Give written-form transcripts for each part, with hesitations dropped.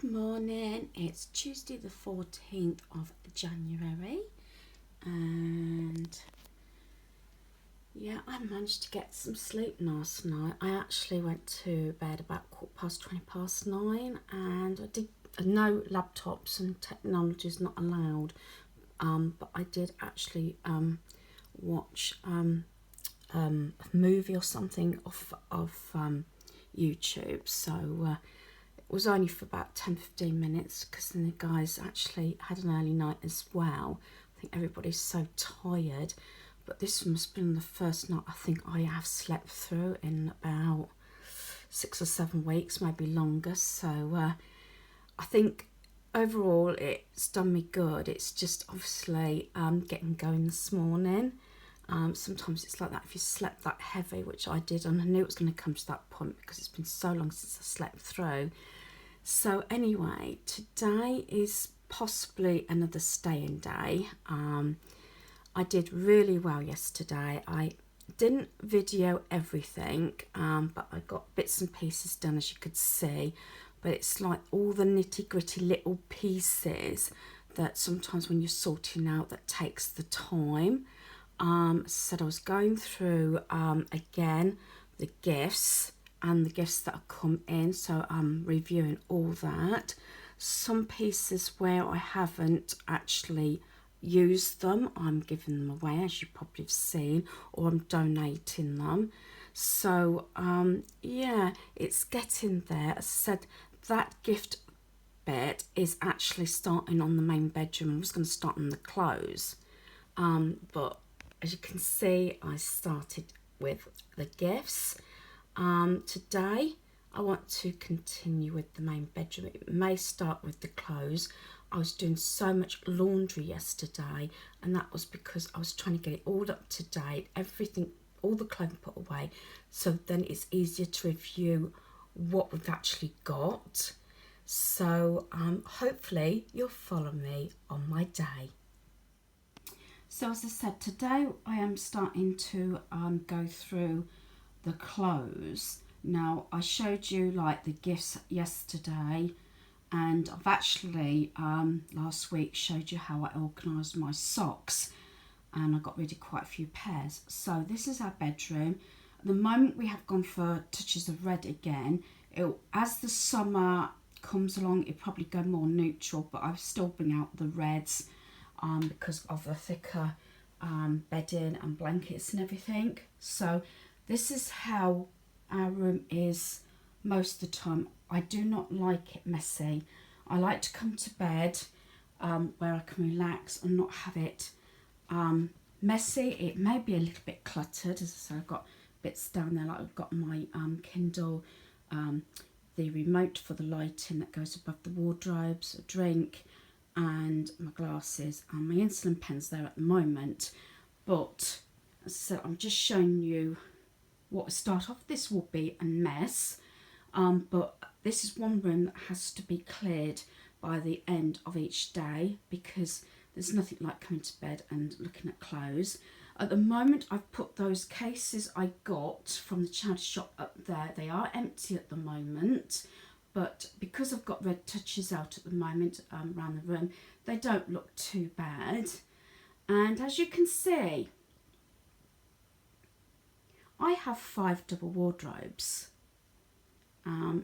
Good morning, it's Tuesday the 14th of January and yeah, I managed to get some sleep last night. I actually went to bed about 9:15 and I did no laptops and technology is not allowed, but I did actually watch a movie or something off of YouTube, so it was only for about 10-15 minutes because then the guys actually had an early night as well. I think everybody's so tired, but this must have been the first night I think I have slept through in about 6 or 7 weeks, maybe longer. So I think overall it's done me good. It's just obviously getting going this morning. Sometimes it's like that if you slept that heavy, which I did, and I knew it was going to come to that point because it's been so long since I slept through. So anyway, today is possibly another staying day. I did really well yesterday. I didn't video everything, but I got bits and pieces done, as you could see. But it's like all the nitty-gritty little pieces that sometimes when you're sorting out that takes the time. So I was going through again the gifts and the gifts that have come in, so I'm reviewing all that. Some pieces where I haven't actually used them, I'm giving them away, as you probably have seen, or I'm donating them. So yeah, it's getting there. As I said, that gift bit is actually starting on the main bedroom. I was going to start on the clothes, but as you can see, I started with the gifts. Today I want to continue with the main bedroom. It may start with the clothes. I was doing so much laundry yesterday, and that was because I was trying to get it all up to date, everything, all the clothing put away, so then it's easier to review what we've actually got. So hopefully you'll follow me on my day. So as I said, today I am starting to go through the clothes. Now I showed you like the gifts yesterday, and I've actually last week showed you how I organised my socks, and I got rid of quite a few pairs. So this is our bedroom. At the moment we have gone for touches of red again. As the summer comes along, it'll probably go more neutral, but I still bring out the reds because of the thicker bedding and blankets and everything. So this is how our room is most of the time. I do not like it messy. I like to come to bed where I can relax and not have it messy. It may be a little bit cluttered, as I say. I've got bits down there, like I've got my Kindle, the remote for the lighting that goes above the wardrobes, a drink, and my glasses and my insulin pens there at the moment. But as I said, I'm just showing you what to start off. This will be a mess, but this is one room that has to be cleared by the end of each day, because there's nothing like coming to bed and looking at clothes. At the moment I've put those cases I got from the charity shop up there. They are empty at the moment, but because I've got red touches out at the moment around the room, they don't look too bad. And as you can see, I have 5 double wardrobes.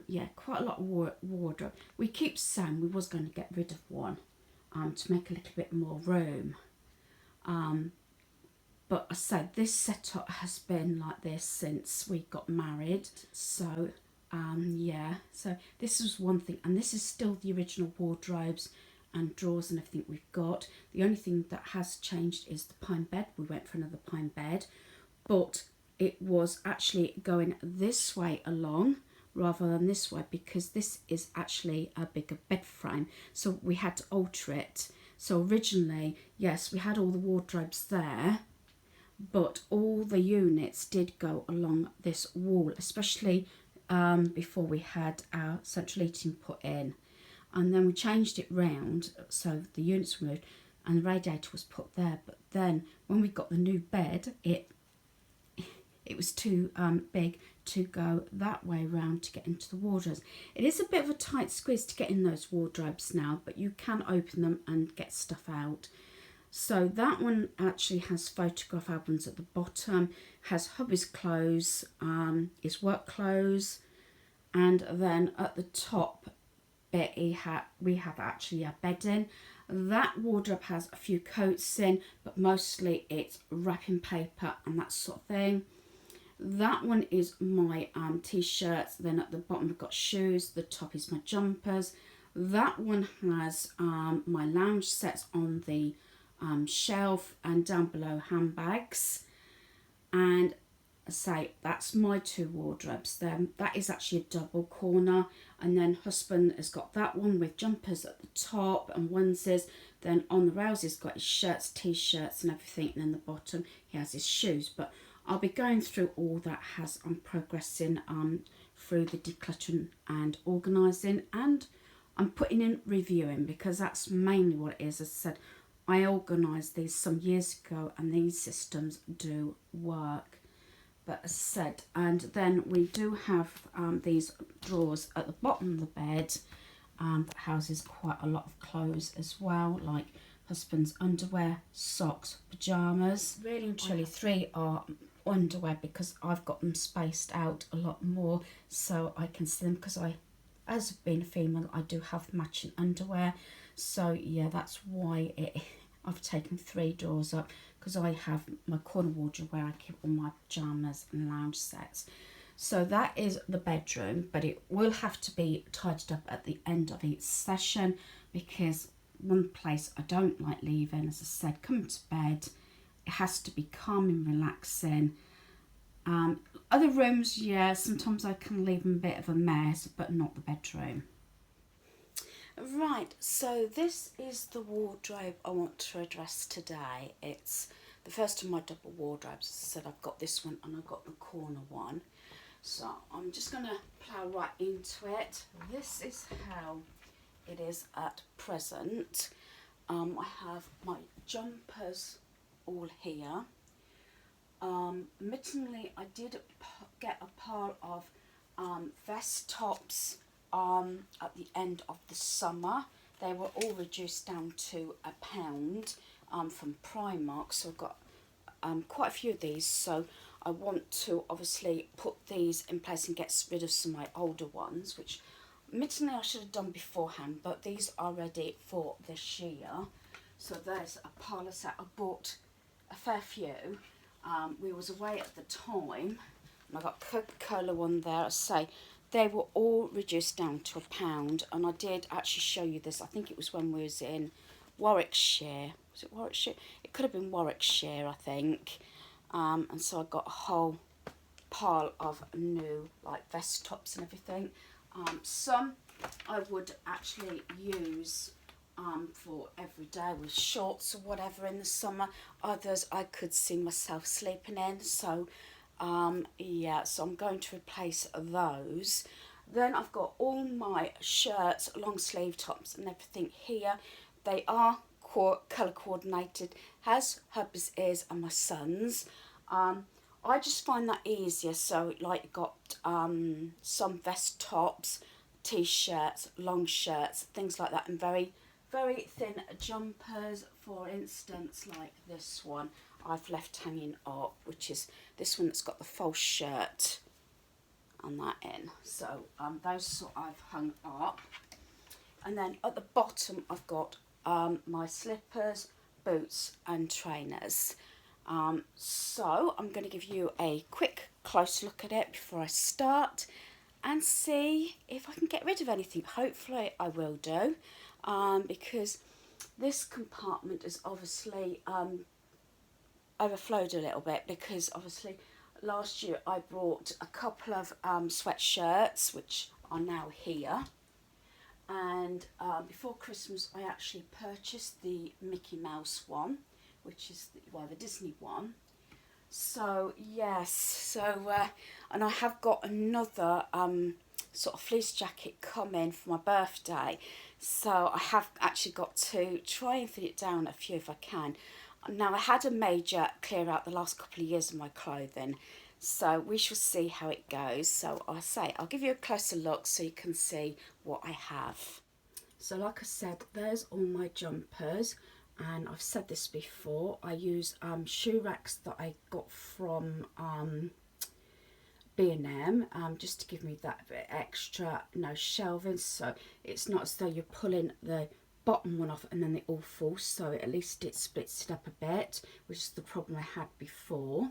Yeah, quite a lot of wardrobe. We keep saying we was going to get rid of one to make a little bit more room. But I said this setup has been like this since we got married. So yeah, so this was one thing, and this is still the original wardrobes and drawers and everything we've got. The only thing that has changed is the pine bed. We went for another pine bed, but it was actually going this way along rather than this way, because this is actually a bigger bed frame, so we had to alter it. So originally, yes, we had all the wardrobes there, but all the units did go along this wall, especially before we had our central heating put in. And then we changed it round, so the units were moved and the radiator was put there. But then when we got the new bed, it it was too big to go that way round to get into the wardrobes. It is a bit of a tight squeeze to get in those wardrobes now, but you can open them and get stuff out. So that one actually has photograph albums at the bottom, has hubby's clothes, his work clothes, and then at the top bit we have actually a bedding. That wardrobe has a few coats in, but mostly it's wrapping paper and that sort of thing. That one is my t-shirts. Then at the bottom I've got shoes. The top is my jumpers. That one has my lounge sets on the shelf, and down below handbags. And I say that's my two wardrobes there. That is actually a double corner, and then husband has got that one with jumpers at the top and onesies. Then on the rails he's got his shirts, t-shirts and everything, and then the bottom he has his shoes. But I'll be going through all that as I'm progressing through the decluttering and organising, and I'm putting in reviewing, because that's mainly what it is. As I said, I organised these some years ago and these systems do work. But as I said, and then we do have these drawers at the bottom of the bed that houses quite a lot of clothes as well, like husband's underwear, socks, pyjamas. Really and truly 3 are underwear, because I've got them spaced out a lot more so I can see them, because as being a female, I do have matching underwear. So yeah, that's why I've taken 3 drawers up, because I have my corner wardrobe where I keep all my pyjamas and lounge sets. So that is the bedroom, but it will have to be tidied up at the end of each session, because one place I don't like leaving, as I said, coming to bed, it has to be calm and relaxing. Other rooms, yeah, sometimes I can leave them a bit of a mess, but not the bedroom. Right, so this is the wardrobe I want to address today. It's the first of my double wardrobes. As I said, I've got this one and I've got the corner one. So I'm just going to plough right into it. This is how it is at present. I have my jumpers all here. Admittedly, I did get a pile of vest tops at the end of the summer. They were all reduced down to £1 from Primark, so I've got quite a few of these. So I want to obviously put these in place and get rid of some of my older ones, which admittedly I should have done beforehand, but these are ready for this year. So there's a pile of set. I bought a fair few. We was away at the time, and I got Coca-Cola one there. I say they were all reduced down to £1, and I did actually show you this. I think it was when we was in Warwickshire. Was it Warwickshire? It could have been Warwickshire, I think. And so I got a whole pile of new like vest tops and everything. Some I would actually use for every day with shorts or whatever in the summer. Others I could see myself sleeping in. So yeah, so I'm going to replace those. Then I've got all my shirts, long sleeve tops and everything here. They are colour coordinated, as hubby's is and my son's. I just find that easier. So like got some vest tops, t-shirts, long shirts, things like that, and very thin jumpers. For instance, like this one I've left hanging up, which is this one that's got the false shirt and that in. So those sort I've hung up. And then at the bottom I've got my slippers, boots and trainers. So I'm going to give you a quick close look at it before I start and see if I can get rid of anything. Hopefully I will do, because this compartment is obviously overflowed a little bit, because obviously last year I brought a couple of sweatshirts which are now here, and before Christmas I actually purchased the Mickey Mouse one, which is the Disney one. So yes, so and I have got another sort of fleece jacket coming for my birthday, so I have actually got to try and fit it down a few if I can. Now I had a major clear out the last couple of years of my clothing, So we shall see how it goes. So I'll give you a closer look so you can see what I have. So like I said, there's all my jumpers, and I've said this before, I use shoe racks that I got from B&M, just to give me that bit extra, shelving, so it's not as though you're pulling the bottom one off and then they all fall, so at least it splits it up a bit, which is the problem I had before.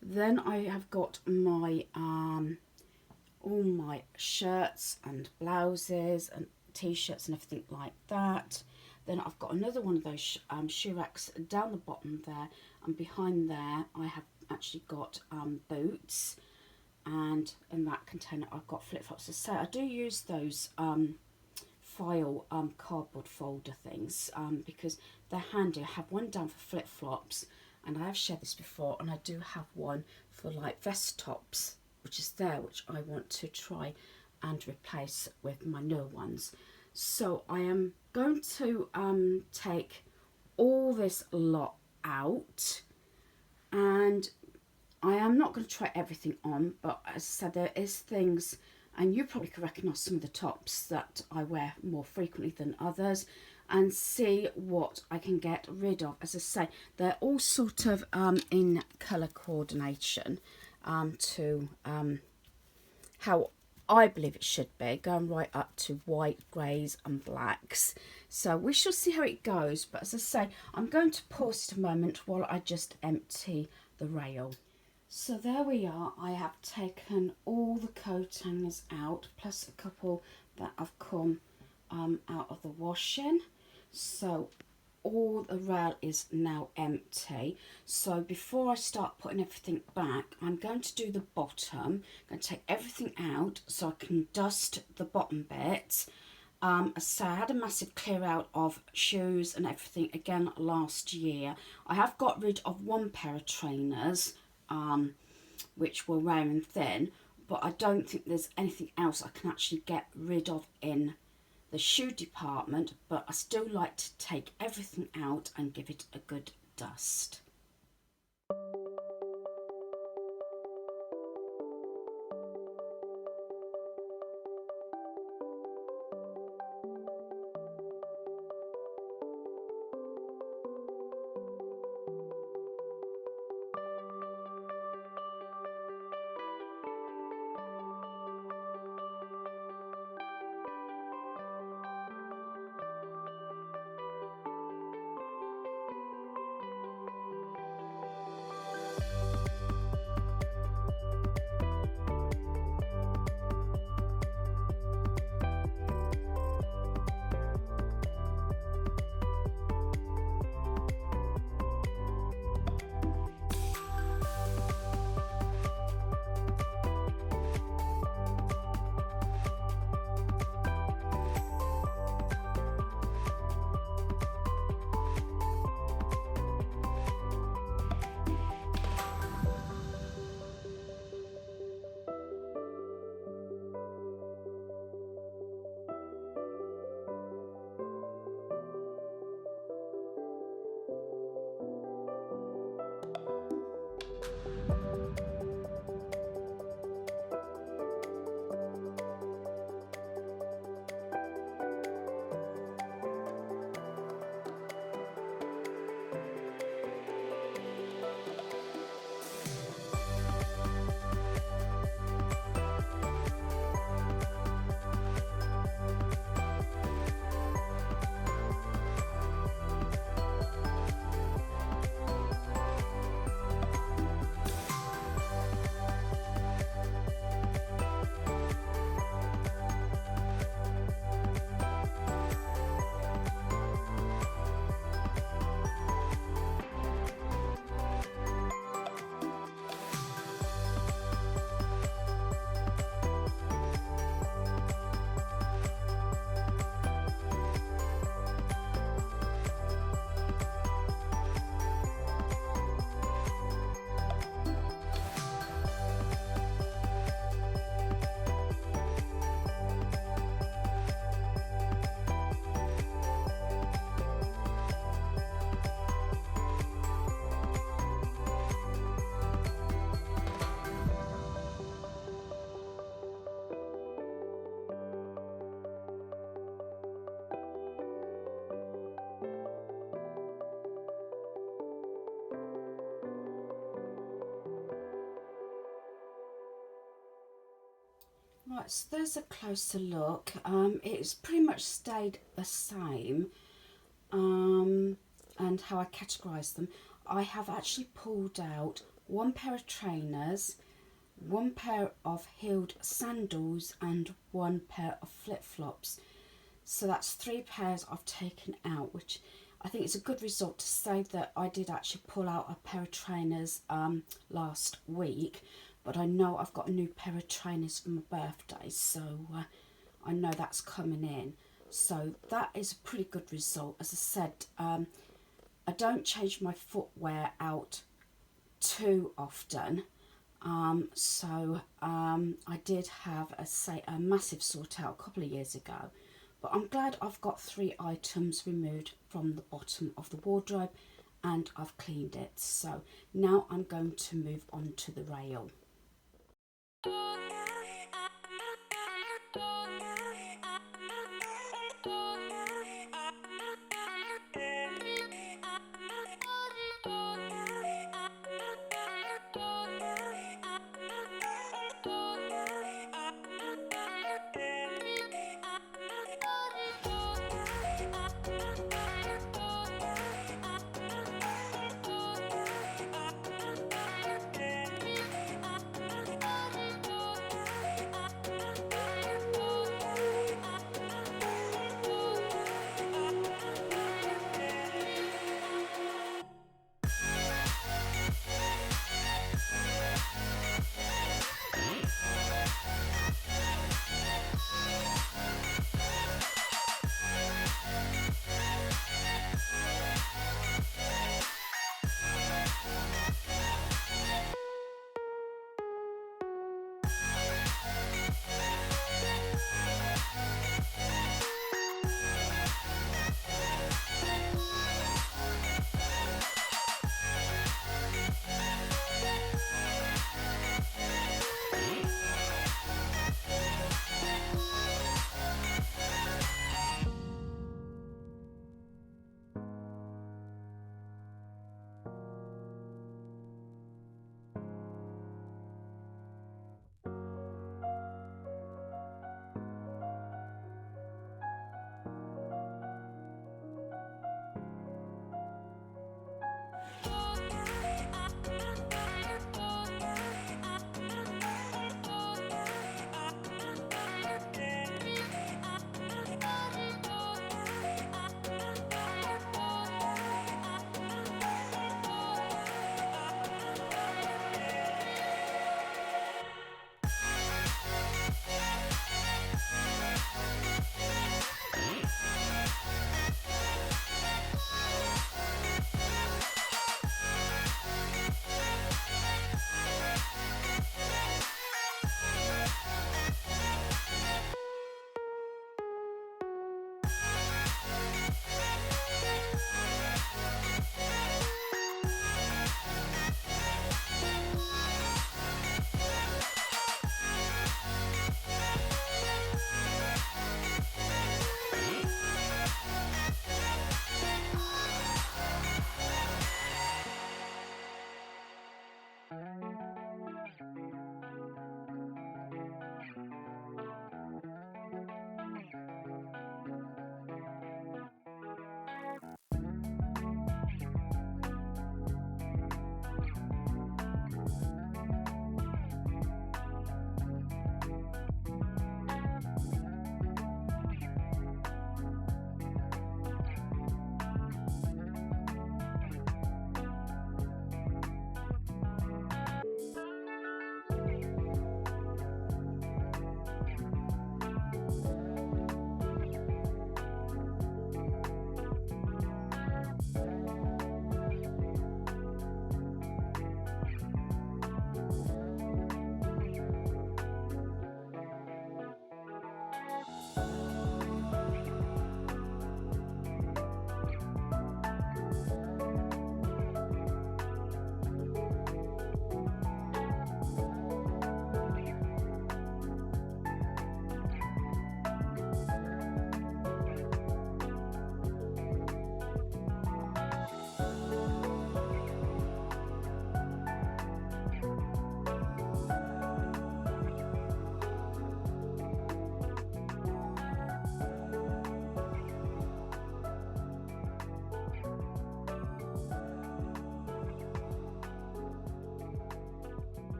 Then I have got my all my shirts and blouses and t-shirts and everything like that. Then I've got another one of those shoe racks down the bottom there, and behind there I have actually got boots, and in that container I've got flip-flops. To say I do use those file cardboard folder things because they're handy. I have one down for flip-flops, and I have shared this before, and I do have one for like vest tops, which is there, which I want to try and replace with my newer ones. So I am going to take all this lot out, and I am not going to try everything on, but as I said, there is things, and you probably could recognise some of the tops that I wear more frequently than others, and see what I can get rid of. As I say, they're all sort of in colour coordination to how I believe it should be, going right up to white, greys and blacks. So we shall see how it goes, but as I say, I'm going to pause it a moment while I just empty the rail. So there we are. I have taken all the coat hangers out, plus a couple that I've come out of the washing. So all the rail is now empty. So before I start putting everything back, I'm going to do the bottom. I'm going to take everything out so I can dust the bottom bit. So I had a massive clear out of shoes and everything again last year. I have got rid of one pair of trainers, which were wearing thin, but I don't think there's anything else I can actually get rid of in the shoe department, but I still like to take everything out and give it a good dust. Right, so there's a closer look. It's pretty much stayed the same, and how I categorise them. I have actually pulled out one pair of trainers, one pair of heeled sandals, and one pair of flip-flops. So that's 3 pairs I've taken out, which I think it's a good result, to say that I did actually pull out a pair of trainers last week, but I know I've got a new pair of trainers for my birthday, so I know that's coming in. So that is a pretty good result. As I said, I don't change my footwear out too often. I did have a massive sort out a couple of years ago, but I'm glad I've got 3 items removed from the bottom of the wardrobe and I've cleaned it. So now I'm going to move on to the rail.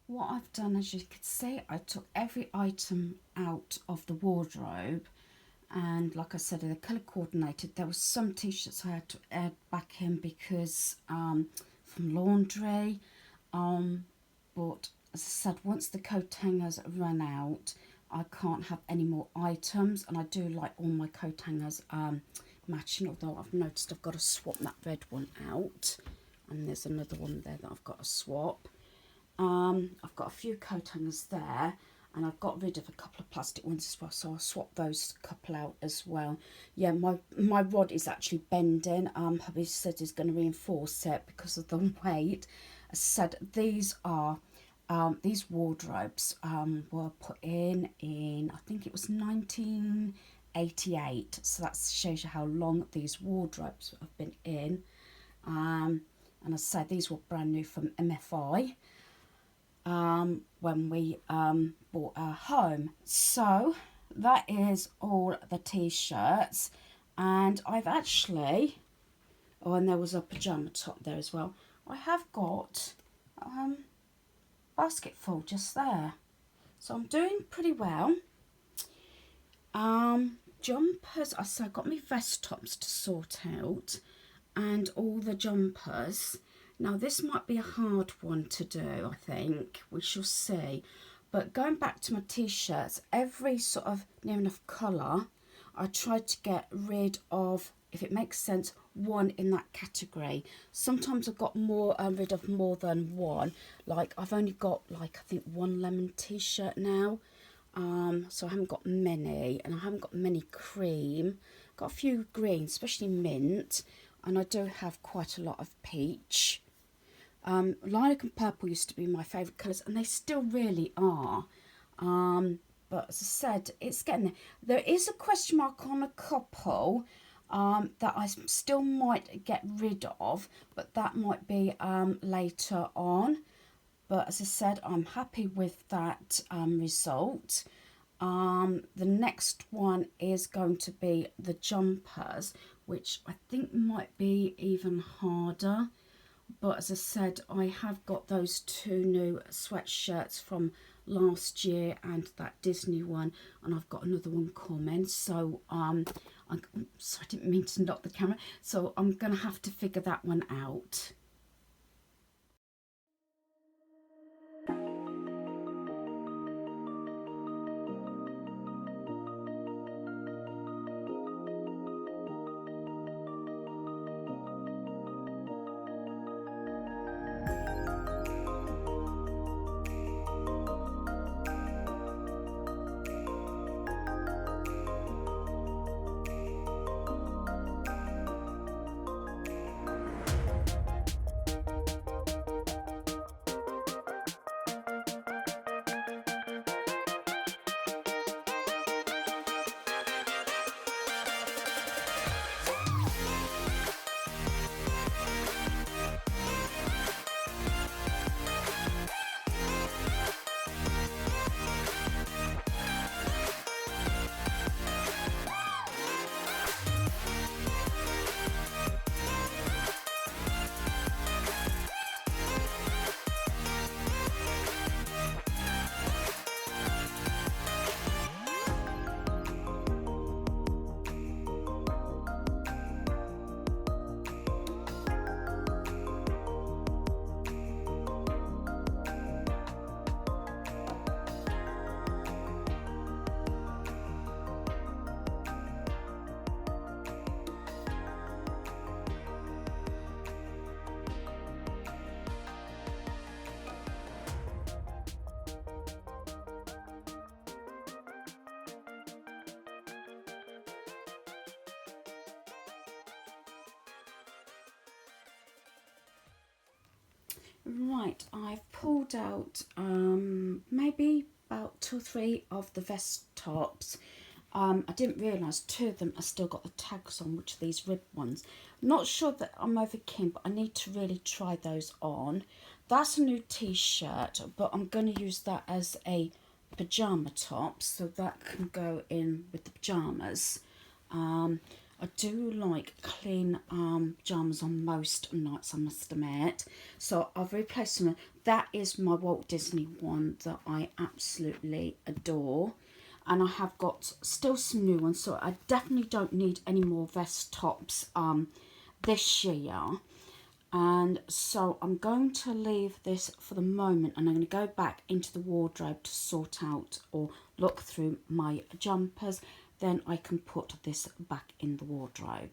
what I've done, as you can see, I took every item out of the wardrobe, and like I said, they're colour coordinated. There were some t-shirts I had to add back in because from laundry, but as I said, once the coat hangers run out, I can't have any more items, and I do like all my coat hangers matching, although I've noticed I've got to swap that red one out, and there's another one there that I've got to swap. I've got a few coat hangers there, and I've got rid of a couple of plastic ones as well, so I'll swap those couple out as well. Yeah, my rod is actually bending. Hubby said he's going to reinforce it because of the weight. As I said, these are these wardrobes were put in I think it was 1988, so that shows you how long these wardrobes have been in. And I said these were brand new from MFI when we bought our home. So that is all the t-shirts, and I've actually, oh, and there was a pyjama top there as well. I have got basket full just there, so I'm doing pretty well. Jumpers, I got my vest tops to sort out, and all the jumpers. Now this might be a hard one to do, I think, we shall see. But going back to my t-shirts, every sort of near enough colour, I tried to get rid of, if it makes sense, one in that category. Sometimes I've got more rid of more than one. Like I've only got like I think one lemon t-shirt now. So I haven't got many, and I haven't got many cream. Got a few green, especially mint, and I do have quite a lot of peach. Lilac and purple used to be my favourite colours, and they still really are. But as I said, it's getting there. There is a question mark on a couple that I still might get rid of, but that might be later on. But as I said, I'm happy with that result. The next one is going to be the jumpers, which I think might be even harder. But as I said, I have got those two new sweatshirts from last year and that Disney one, and I've got another one coming. So so I didn't mean to knock the camera. So I'm going to have to figure that one out. Right, I've pulled out maybe about 2 or 3 of the vest tops. I didn't realise 2 of them have still got the tags on, which are these rib ones. Not sure that I'm over keen, but I need to really try those on. That's a new t-shirt, but I'm going to use that as a pyjama top, so that can go in with the pyjamas. I do like clean pyjamas on most nights, I must admit. So I've replaced them. That is my Walt Disney one that I absolutely adore. And I have got still some new ones, so I definitely don't need any more vest tops this year. And so I'm going to leave this for the moment, and I'm going to go back into the wardrobe to sort out or look through my jumpers. Then I can put this back in the wardrobe.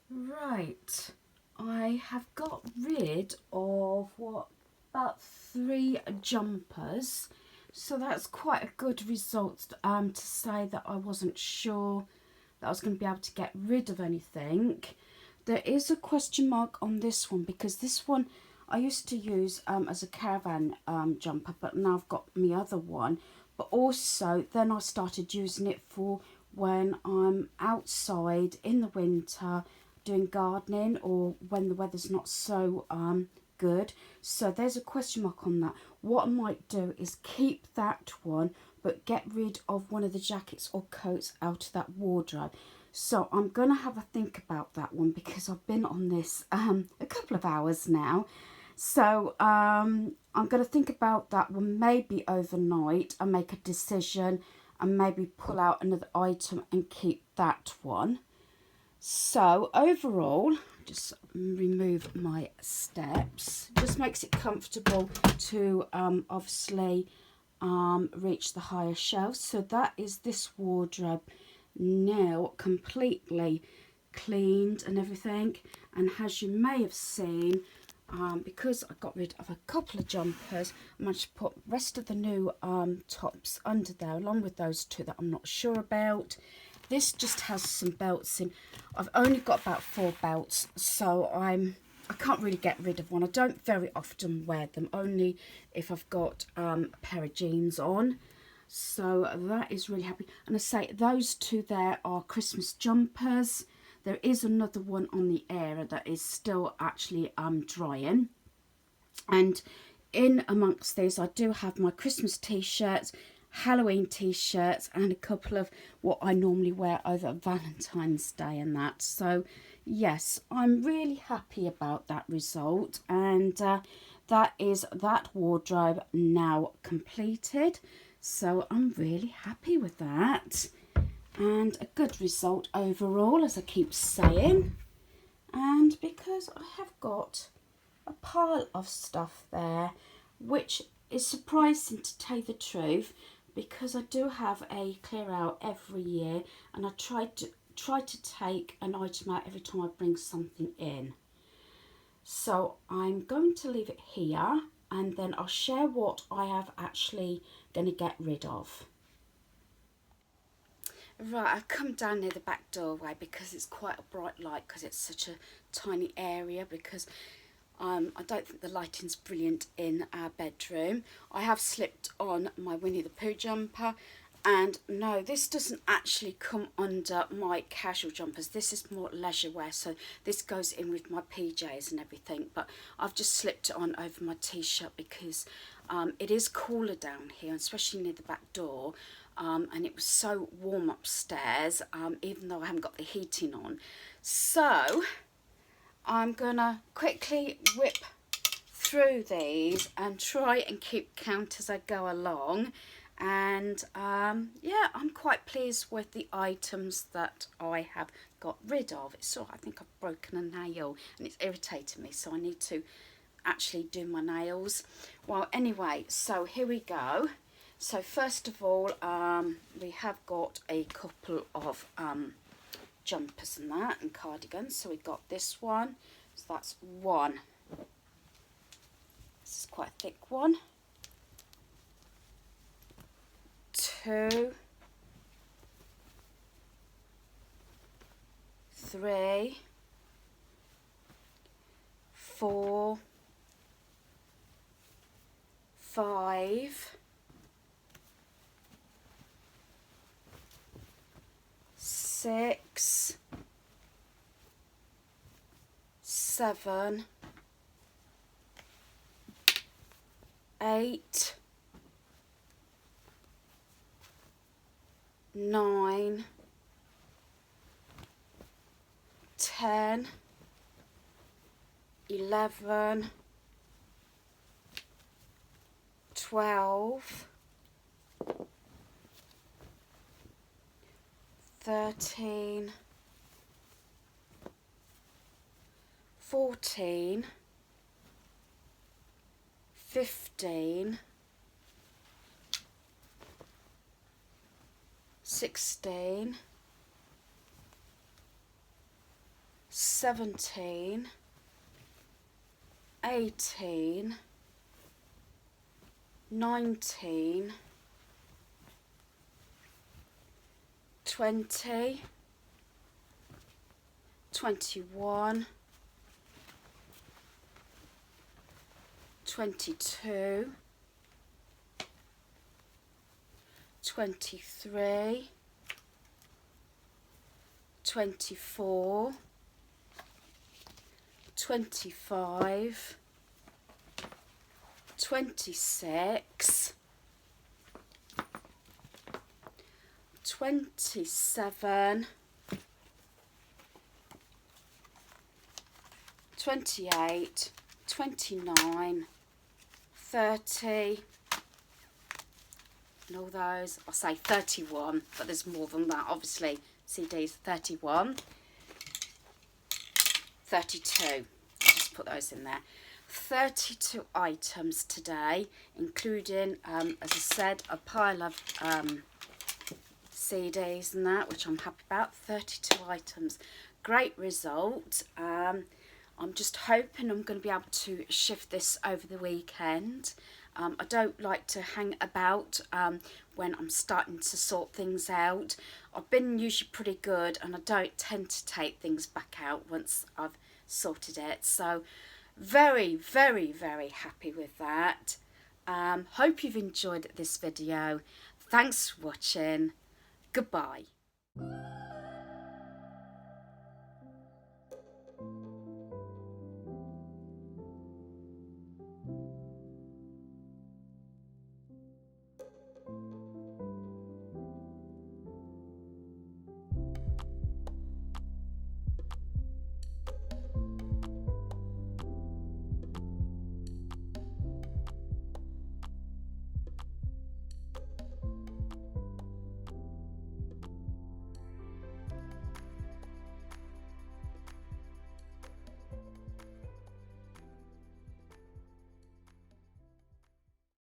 Right, I have got rid of about 3 jumpers, so that's quite a good result to say that I wasn't sure that I was going to be able to get rid of anything. There is a question mark on this one because this one I used to use as a caravan jumper, but now I've got my other one. But also then I started using it for when I'm outside in the winter doing gardening or when the weather's not so good. So there's a question mark on that. What I might do is keep that one but get rid of one of the jackets or coats out of that wardrobe. So I'm going to have a think about that one because I've been on this a couple of hours now. So I'm going to think about that one maybe overnight and make a decision and maybe pull out another item and keep that one. So overall, just remove my steps. Just makes it comfortable to obviously reach the higher shelves. So that is this wardrobe now completely cleaned and everything. And as you may have seen, because I got rid of a couple of jumpers, I managed to put the rest of the new tops under there, along with those two that I'm not sure about. This just has some belts in. I've only got about 4 belts, so I can't really get rid of one. I don't very often wear them, only if I've got a pair of jeans on. So that is really happy. And I say those two there are Christmas jumpers. There is another one on the area that is still actually drying. And in amongst these, I do have my Christmas t-shirts, Halloween t-shirts, and a couple of what I normally wear over Valentine's Day and that. So yes, I'm really happy about that result. And that is that wardrobe now completed. So I'm really happy with that. And a good result overall, as I keep saying. And because I have got a pile of stuff there, which is surprising to tell you the truth, because I do have a clear out every year, and I try to take an item out every time I bring something in. So I'm going to leave it here, and then I'll share what I have actually going to get rid of. Right, I've come down near the back doorway because it's quite a bright light, because it's such a tiny area, because I don't think the lighting's brilliant in our bedroom. I have slipped on my Winnie the Pooh jumper, and no, this doesn't actually come under my casual jumpers. This is more leisure wear, so this goes in with my PJs and everything, but I've just slipped it on over my t-shirt because it is cooler down here, especially near the back door. And it was so warm upstairs, even though I haven't got the heating on. So I'm gonna quickly whip through these and try and keep count as I go along. And yeah, I'm quite pleased with the items that I have got rid of. It's sort of, I think I've broken a nail and it's irritating me, so I need to actually do my nails. Well, anyway, so here we go. So first of all, we have got a couple of jumpers and that, and cardigans. So we got this one. So that's one. This is quite a thick one. 2, 3, 4, 5, 6, 7, 8, 9, 10, 11, 12, 13, 14, 15, 16, 17, 18, 19, 20, 21, 22, 23, 24, 25, 26, 27, 28, 29, 30, and all those, I'll say 31, but there's more than that, obviously. CD's 31. 32. I'll just put those in there. 32 items today, including, as I said, a pile of CDs and that, which I'm happy about. 32 items. Great result. I'm just hoping I'm going to be able to shift this over the weekend. I don't like to hang about when I'm starting to sort things out. I've been usually pretty good, and I don't tend to take things back out once I've sorted it. So very, very, very happy with that. Hope you've enjoyed this video. Thanks for watching. Goodbye.